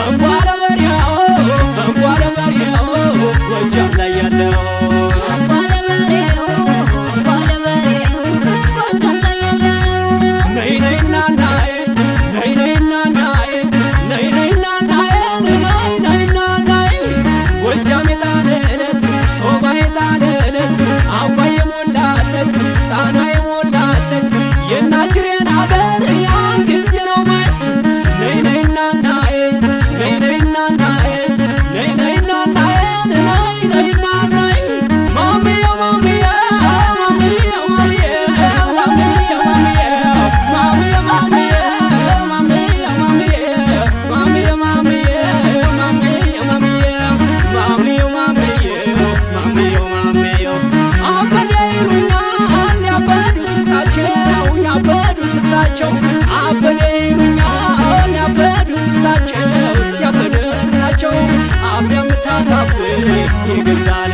እንኳን ለበሬው ጎጃም ላይ ያለው አበደ ይሉኛል ያበዱ ስሳቸው አብ የምታሳብቅ ይገዛል